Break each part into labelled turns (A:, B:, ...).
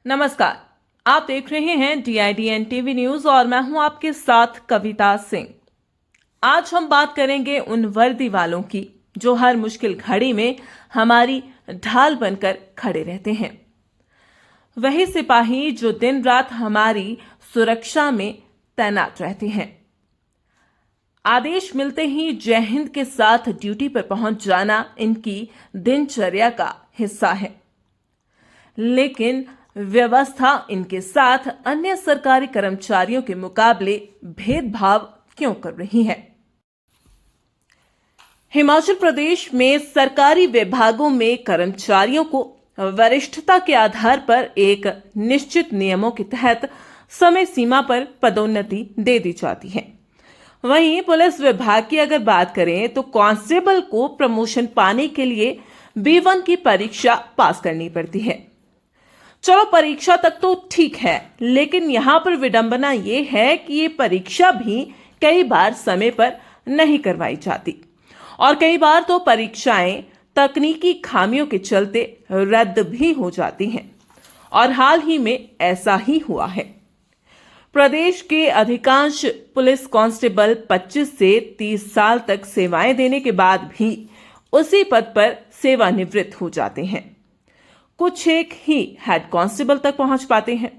A: नमस्कार, आप देख रहे हैं DIDN टीवी न्यूज और मैं हूं आपके साथ कविता सिंह। आज हम बात करेंगे उन वर्दी वालों की जो हर मुश्किल घड़ी में हमारी ढाल बनकर खड़े रहते हैं। वही सिपाही जो दिन रात हमारी सुरक्षा में तैनात रहते हैं। आदेश मिलते ही जय हिंद के साथ ड्यूटी पर पहुंच जाना इनकी दिनचर्या का हिस्सा है, लेकिन व्यवस्था इनके साथ अन्य सरकारी कर्मचारियों के मुकाबले भेदभाव क्यों कर रही है? हिमाचल प्रदेश में सरकारी विभागों में कर्मचारियों को वरिष्ठता के आधार पर एक निश्चित नियमों के तहत समय सीमा पर पदोन्नति दे दी जाती है। वहीं पुलिस विभाग की अगर बात करें तो कांस्टेबल को प्रमोशन पाने के लिए B1 की परीक्षा पास करनी पड़ती है। चलो, परीक्षा तक तो ठीक है, लेकिन यहाँ पर विडंबना ये है कि ये परीक्षा भी कई बार समय पर नहीं करवाई जाती और कई बार तो परीक्षाएं तकनीकी खामियों के चलते रद्द भी हो जाती हैं और हाल ही में ऐसा ही हुआ है। प्रदेश के अधिकांश पुलिस कांस्टेबल 25 से 30 साल तक सेवाएं देने के बाद भी उसी पद पर सेवानिवृत्त हो जाते हैं। कुछ एक ही हेड कांस्टेबल तक पहुंच पाते हैं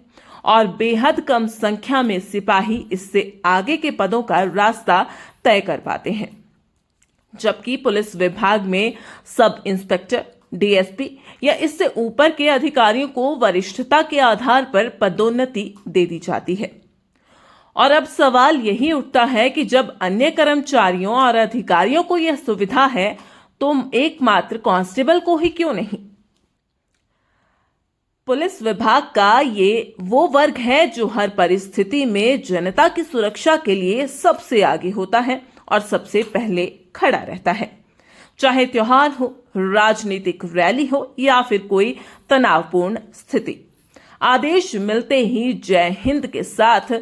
A: और बेहद कम संख्या में सिपाही इससे आगे के पदों का रास्ता तय कर पाते हैं। जबकि पुलिस विभाग में सब इंस्पेक्टर, DSP या इससे ऊपर के अधिकारियों को वरिष्ठता के आधार पर पदोन्नति दे दी जाती है। और अब सवाल यही उठता है कि जब अन्य कर्मचारियों और अधिकारियों को यह सुविधा है तो एकमात्र कांस्टेबल को ही क्यों नहीं? पुलिस विभाग का ये वो वर्ग है जो हर परिस्थिति में जनता की सुरक्षा के लिए सबसे आगे होता है और सबसे पहले खड़ा रहता है। चाहे त्योहार हो, राजनीतिक रैली हो या फिर कोई तनावपूर्ण स्थिति, आदेश मिलते ही जय हिंद के साथ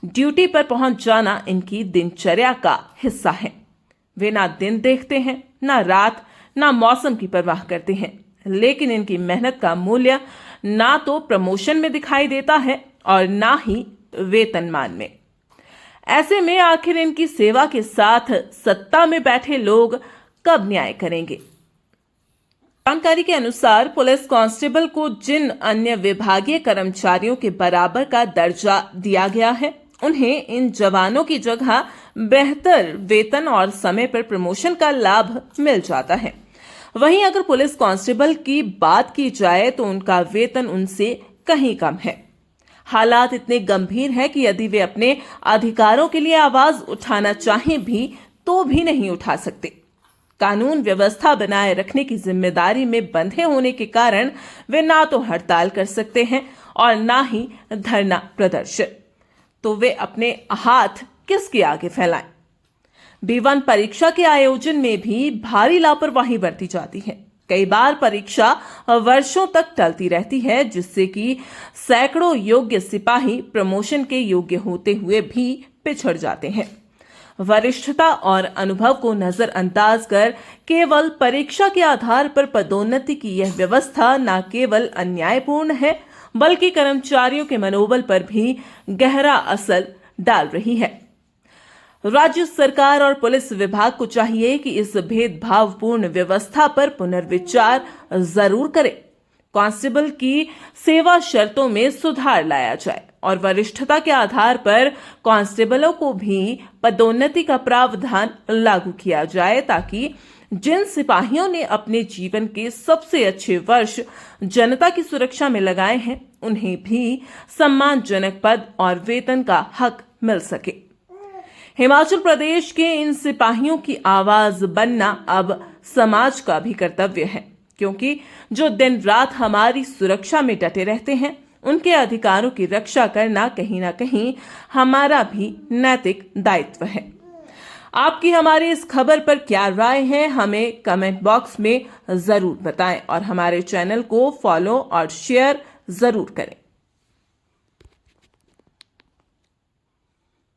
A: ड्यूटी पर पहुंच जाना इनकी दिनचर्या का हिस्सा है। वे ना दिन देखते हैं, ना रात, ना मौसम की परवाह करते हैं, लेकिन इनकी मेहनत का मूल्य ना तो प्रमोशन में दिखाई देता है और ना ही वेतनमान में। ऐसे में आखिर इनकी सेवा के साथ सत्ता में बैठे लोग कब न्याय करेंगे? जानकारी के अनुसार पुलिस कांस्टेबल को जिन अन्य विभागीय कर्मचारियों के बराबर का दर्जा दिया गया है, उन्हें इन जवानों की जगह बेहतर वेतन और समय पर प्रमोशन का लाभ मिल जाता है। वहीं अगर पुलिस कांस्टेबल की बात की जाए तो उनका वेतन उनसे कहीं कम है। हालात इतने गंभीर हैं कि यदि वे अपने अधिकारों के लिए आवाज उठाना चाहें भी तो भी नहीं उठा सकते। कानून व्यवस्था बनाए रखने की जिम्मेदारी में बंधे होने के कारण वे ना तो हड़ताल कर सकते हैं और ना ही धरना प्रदर्शन। तो वे अपने हाथ किसके आगे फैलाएं? B1 परीक्षा के आयोजन में भी भारी लापरवाही बरती जाती है। कई बार परीक्षा वर्षों तक टलती रहती है, जिससे कि सैकड़ों योग्य सिपाही प्रमोशन के योग्य होते हुए भी पिछड़ जाते हैं। वरिष्ठता और अनुभव को नजरअंदाज कर केवल परीक्षा के आधार पर पदोन्नति की यह व्यवस्था न केवल अन्यायपूर्ण है, बल्कि कर्मचारियों के मनोबल पर भी गहरा असर डाल रही है। राज्य सरकार और पुलिस विभाग को चाहिए कि इस भेदभावपूर्ण व्यवस्था पर पुनर्विचार जरूर करे। कांस्टेबल की सेवा शर्तों में सुधार लाया जाए और वरिष्ठता के आधार पर कांस्टेबलों को भी पदोन्नति का प्रावधान लागू किया जाए, ताकि जिन सिपाहियों ने अपने जीवन के सबसे अच्छे वर्ष जनता की सुरक्षा में लगाए हैं, उन्हें भी सम्मानजनक पद और वेतन का हक मिल सके। हिमाचल प्रदेश के इन सिपाहियों की आवाज बनना अब समाज का भी कर्तव्य है, क्योंकि जो दिन रात हमारी सुरक्षा में डटे रहते हैं, उनके अधिकारों की रक्षा करना कहीं ना कहीं हमारा भी नैतिक दायित्व है। आपकी हमारी इस खबर पर क्या राय है, हमें कमेंट बॉक्स में जरूर बताएं और हमारे चैनल को फॉलो और शेयर जरूर करें।